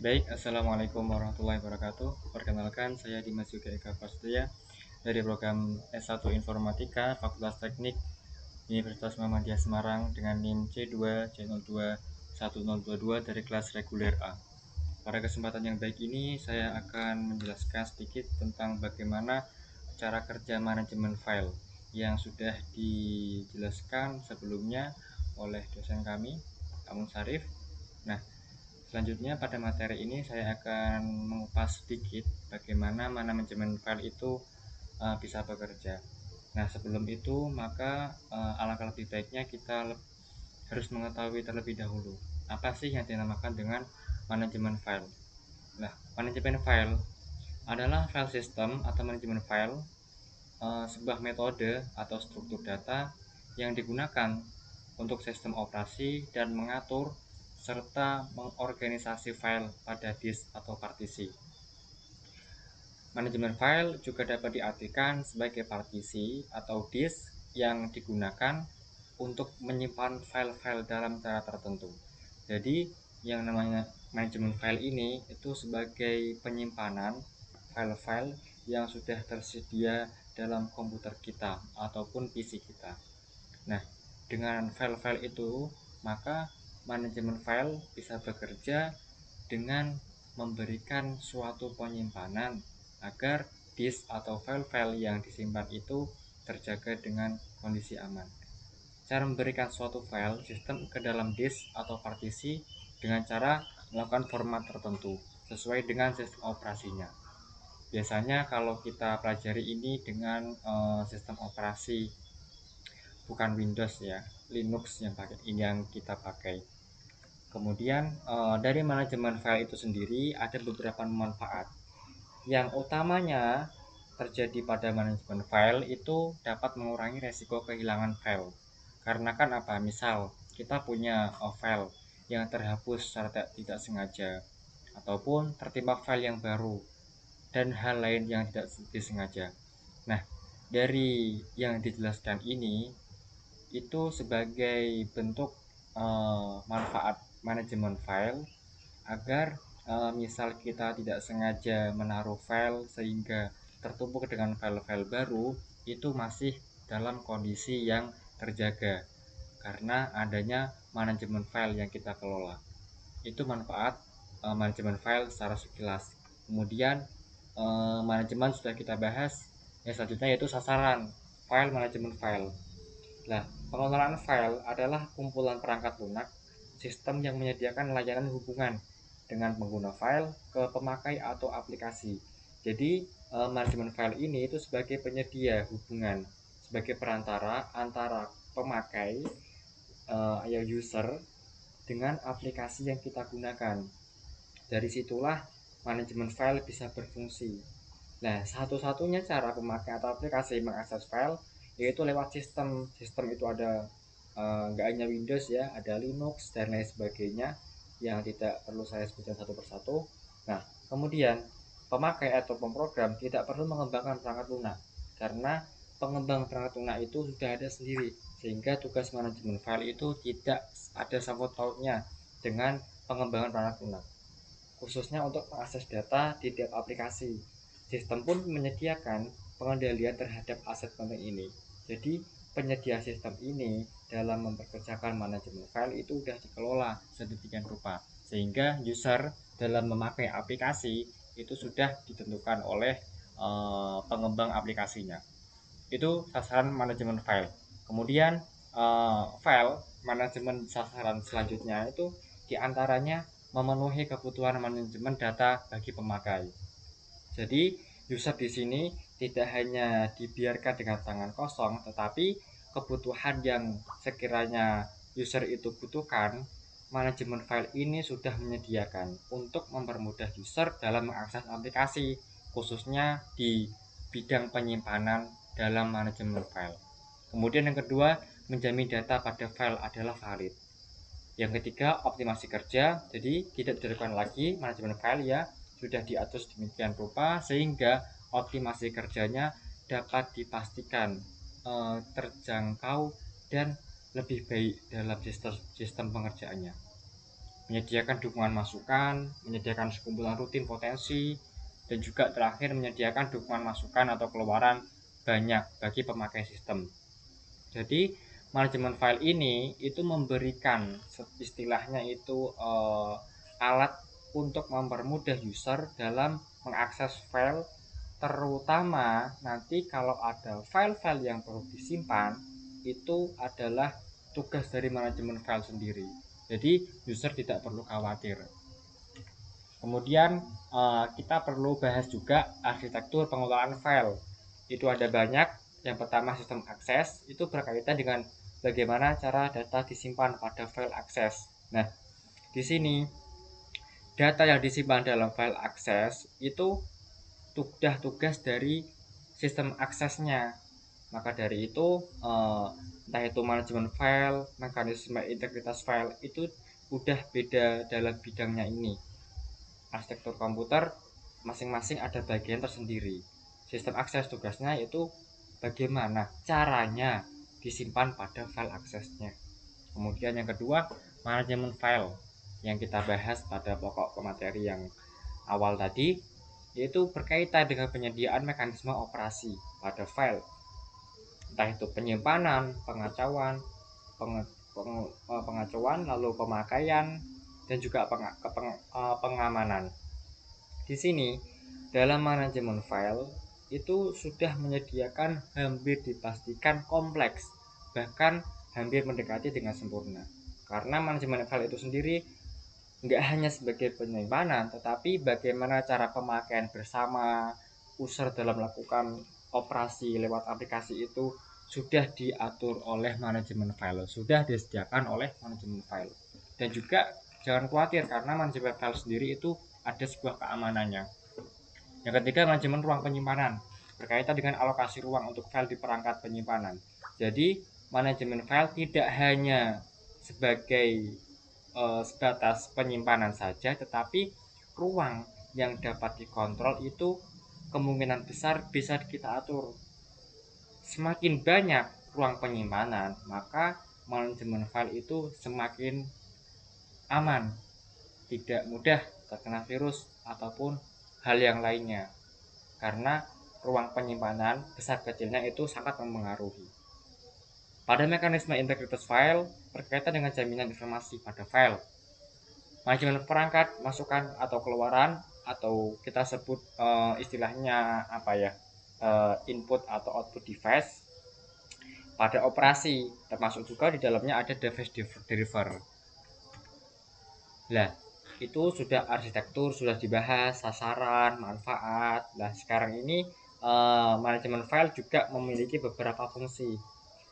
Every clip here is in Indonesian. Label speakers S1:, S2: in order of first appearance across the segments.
S1: Baik, Assalamualaikum warahmatullahi wabarakatuh. Perkenalkan, saya Dimas Yoga Eka Prasetya dari program S1 Informatika Fakultas Teknik Universitas Muhammadiyah Semarang dengan NIM C2C021022 dari kelas reguler A. Pada kesempatan yang baik ini, saya akan menjelaskan sedikit tentang bagaimana cara kerja manajemen file yang sudah dijelaskan sebelumnya oleh dosen kami, Amun Sarif. Nah, selanjutnya pada materi ini saya akan mengupas sedikit bagaimana manajemen file itu bisa bekerja. Nah, sebelum itu maka alangkah lebih baiknya kita harus mengetahui terlebih dahulu apa sih yang dinamakan dengan manajemen file. Nah, manajemen file adalah file system atau manajemen file, sebuah metode atau struktur data yang digunakan untuk sistem operasi dan mengatur serta mengorganisasi file pada disk atau partisi. Manajemen file juga dapat diartikan sebagai partisi atau disk yang digunakan untuk menyimpan file-file dalam cara tertentu. Jadi, yang namanya manajemen file ini itu sebagai penyimpanan file-file yang sudah tersedia dalam komputer kita ataupun PC kita. Nah, dengan file-file itu, maka manajemen file bisa bekerja dengan memberikan suatu penyimpanan agar disk atau file-file yang disimpan itu terjaga dengan kondisi aman. Cara memberikan suatu file sistem ke dalam disk atau partisi dengan cara melakukan format tertentu sesuai dengan sistem operasinya. Biasanya kalau kita pelajari ini dengan sistem operasi bukan Windows ya, Linux yang kita pakai. Kemudian dari manajemen file itu sendiri ada beberapa manfaat. Yang utamanya terjadi pada manajemen file itu dapat mengurangi resiko kehilangan file. Karena kan apa? Misal kita punya file yang terhapus secara tidak sengaja ataupun tertimpa file yang baru dan hal lain yang tidak disengaja. Nah, dari yang dijelaskan ini itu sebagai bentuk manfaat manajemen file agar misal kita tidak sengaja menaruh file sehingga tertumpuk dengan file-file baru itu masih dalam kondisi yang terjaga karena adanya manajemen file yang kita kelola. Itu manfaat manajemen file secara sekilas. Kemudian manajemen sudah kita bahas. Yang selanjutnya yaitu sasaran file manajemen file. Nah, pengelolaan file adalah kumpulan perangkat lunak sistem yang menyediakan layanan hubungan dengan pengguna file ke pemakai atau aplikasi. Jadi, manajemen file ini itu sebagai penyedia hubungan, sebagai perantara antara pemakai user dengan aplikasi yang kita gunakan. Dari situlah manajemen file bisa berfungsi. Nah, satu-satunya cara pemakai atau aplikasi mengakses file yaitu lewat sistem. Sistem itu ada nggak hanya Windows ya, ada Linux dan lain sebagainya yang tidak perlu saya sebutkan satu persatu. Nah, kemudian pemakai atau pemrogram tidak perlu mengembangkan perangkat lunak karena pengembang perangkat lunak itu sudah ada sendiri, sehingga tugas manajemen file itu tidak ada sangkut pautnya dengan pengembangan perangkat lunak, khususnya untuk mengakses data di tiap aplikasi. Sistem pun menyediakan pengendalian terhadap aset penting ini. Jadi penyedia sistem ini dalam memperkerjakan manajemen file itu sudah dikelola sedemikian rupa sehingga user dalam memakai aplikasi itu sudah ditentukan oleh pengembang aplikasinya. Itu sasaran manajemen file. Kemudian file manajemen sasaran selanjutnya itu diantaranya memenuhi kebutuhan manajemen data bagi pemakai. Jadi user di sini tidak hanya dibiarkan dengan tangan kosong, tetapi kebutuhan yang sekiranya user itu butuhkan, manajemen file ini sudah menyediakan untuk mempermudah user dalam mengakses aplikasi, khususnya di bidang penyimpanan dalam manajemen file. Kemudian yang kedua, menjamin data pada file adalah valid. Yang ketiga, optimasi kerja. Jadi tidak dilakukan lagi manajemen file ya, sudah diatur demikian rupa sehingga optimasi kerjanya dapat dipastikan terjangkau dan lebih baik dalam sistem pengerjaannya. menyediakan dukungan masukan, menyediakan sekumpulan rutin potensi, dan juga terakhir menyediakan dukungan masukan atau keluaran banyak bagi pemakai sistem. Jadi manajemen file ini itu memberikan istilahnya itu alat untuk mempermudah user dalam mengakses file, terutama nanti kalau ada file-file yang perlu disimpan, itu adalah tugas dari manajemen file sendiri. Jadi user tidak perlu khawatir. Kemudian kita perlu bahas juga arsitektur pengelolaan file. Itu ada banyak. Yang pertama sistem akses, itu berkaitan dengan bagaimana cara data disimpan pada file akses. Nah, di sini data yang disimpan dalam file akses itu sudah tugas dari sistem aksesnya. Maka dari itu entah itu manajemen file, mekanisme integritas file itu udah beda dalam bidangnya ini. Arsitektur komputer masing-masing ada bagian tersendiri. Sistem akses tugasnya itu bagaimana caranya disimpan pada file aksesnya. Kemudian yang kedua, manajemen file yang kita bahas pada pokok materi yang awal tadi, yaitu berkaitan dengan penyediaan mekanisme operasi pada file, entah itu penyimpanan, pengacauan, lalu pemakaian, dan juga pengamanan. Di sini dalam manajemen file itu sudah menyediakan hampir dipastikan kompleks, bahkan hampir mendekati dengan sempurna. Karena manajemen file itu sendiri nggak hanya sebagai penyimpanan, tetapi bagaimana cara pemakaian bersama user dalam melakukan operasi lewat aplikasi itu sudah diatur oleh manajemen file, sudah disediakan oleh manajemen file. Dan juga jangan khawatir karena manajemen file sendiri itu ada sebuah keamanannya. Yang ketiga, manajemen ruang penyimpanan berkaitan dengan alokasi ruang untuk file di perangkat penyimpanan. Jadi manajemen file tidak hanya sebagai sebatas penyimpanan saja, tetapi ruang yang dapat dikontrol itu kemungkinan besar bisa kita atur. Semakin banyak ruang penyimpanan, maka manajemen file itu semakin aman, tidak mudah terkena virus ataupun hal yang lainnya, karena ruang penyimpanan besar kecilnya itu sangat mempengaruhi. Pada mekanisme integritas file berkaitan dengan jaminan informasi pada file, manajemen perangkat masukan atau keluaran, atau kita sebut istilahnya apa ya, input atau output device pada operasi, termasuk juga di dalamnya ada device driver. Nah, itu sudah arsitektur, sudah dibahas, sasaran, manfaat. Nah, sekarang ini manajemen file juga memiliki beberapa fungsi.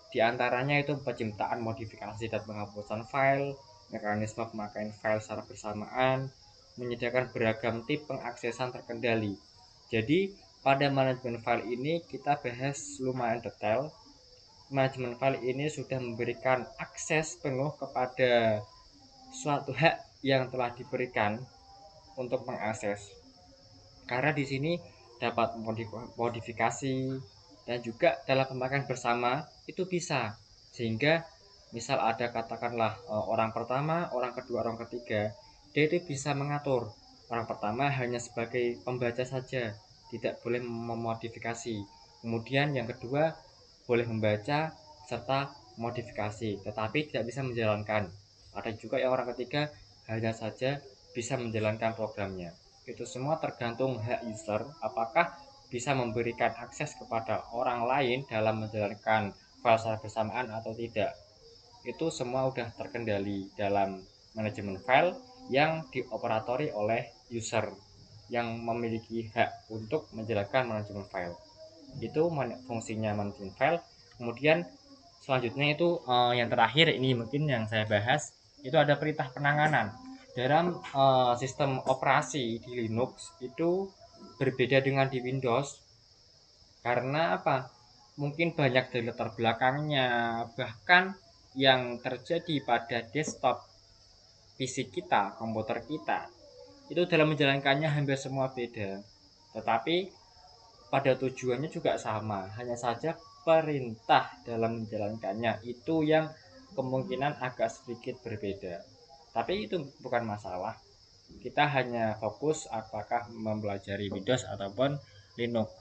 S1: Di antaranya itu penciptaan, modifikasi, dan penghapusan file, mekanisme pemakaian file secara bersamaan, menyediakan beragam tip pengaksesan terkendali. Jadi, pada manajemen file ini kita bahas lumayan detail. Manajemen file ini sudah memberikan akses penuh kepada suatu hak yang telah diberikan untuk mengakses. Karena di sini dapat modifikasi dan juga dalam pemakaian bersama itu bisa, sehingga misal ada katakanlah orang pertama, orang kedua, orang ketiga, dia itu bisa mengatur. Orang pertama hanya sebagai pembaca saja, tidak boleh memodifikasi. Kemudian yang kedua boleh membaca serta modifikasi, tetapi tidak bisa menjalankan. Ada juga yang orang ketiga hanya saja bisa menjalankan programnya. Itu semua tergantung hak user, apakah bisa memberikan akses kepada orang lain dalam menjalankan file secara bersamaan atau tidak. Itu semua sudah terkendali dalam manajemen file yang dioperatori oleh user yang memiliki hak untuk menjalankan manajemen file. Itu fungsinya manajemen file. Kemudian selanjutnya itu yang terakhir ini mungkin yang saya bahas, itu ada perintah penanganan. Dalam sistem operasi di Linux itu berbeda dengan di Windows. Karena apa? Mungkin banyak dari latar belakangnya, bahkan yang terjadi pada desktop PC kita, komputer kita, itu dalam menjalankannya hampir semua beda. Tetapi pada tujuannya juga sama, hanya saja perintah dalam menjalankannya itu yang kemungkinan agak sedikit berbeda. Tapi itu bukan masalah, kita hanya fokus apakah mempelajari Windows ataupun Linux.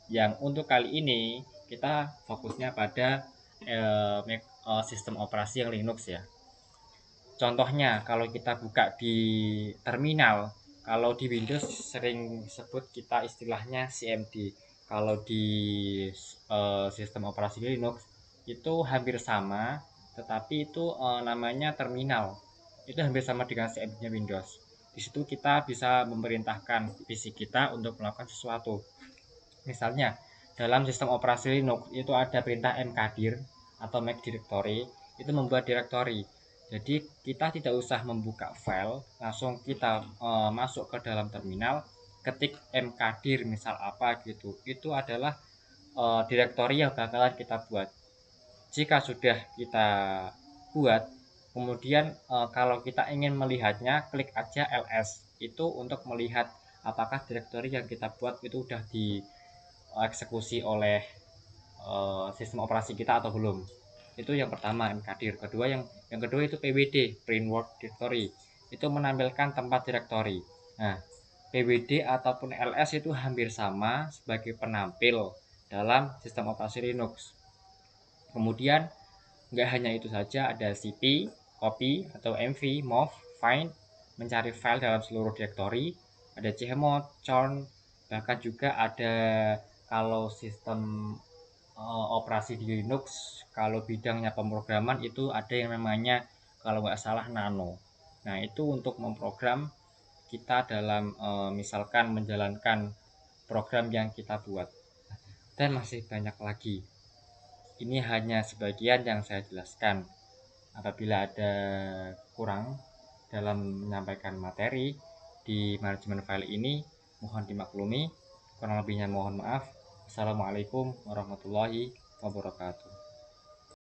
S1: Yang untuk kali ini kita fokusnya pada sistem operasi yang Linux ya. Contohnya kalau kita buka di terminal, kalau di Windows sering sebut kita istilahnya CMD. Kalau di sistem operasi Linux itu hampir sama, tetapi itu namanya terminal. Itu hampir sama dengan CMD-nya Windows. Di situ kita bisa memerintahkan PC kita untuk melakukan sesuatu. Misalnya dalam sistem operasi Linux itu ada perintah mkdir atau make directory, itu membuat directory. Jadi kita tidak usah membuka file, langsung kita masuk ke dalam terminal, ketik mkdir misal apa gitu. Itu adalah directory yang bakalan kita buat. Jika sudah kita buat, kemudian kalau kita ingin melihatnya, klik aja ls. Itu untuk melihat apakah directory yang kita buat itu udah dieksekusi oleh sistem operasi kita atau belum. Itu yang pertama mkdir. Yang kedua itu pwd, print word directory. Itu menampilkan tempat directory. Nah, pwd ataupun ls itu hampir sama sebagai penampil dalam sistem operasi Linux. Kemudian nggak hanya itu saja, ada cp, copy atau mv, move, find, mencari file dalam seluruh directory, ada chmod, chown, bahkan juga ada kalau sistem operasi di Linux, kalau bidangnya pemrograman itu ada yang namanya kalau nggak salah nano. Nah itu untuk memprogram kita dalam misalkan menjalankan program yang kita buat, dan masih banyak lagi. Ini hanya sebagian yang saya jelaskan. Apabila ada kurang dalam menyampaikan materi di manajemen file ini, mohon dimaklumi. Kurang lebihnya mohon maaf. Assalamualaikum warahmatullahi wabarakatuh.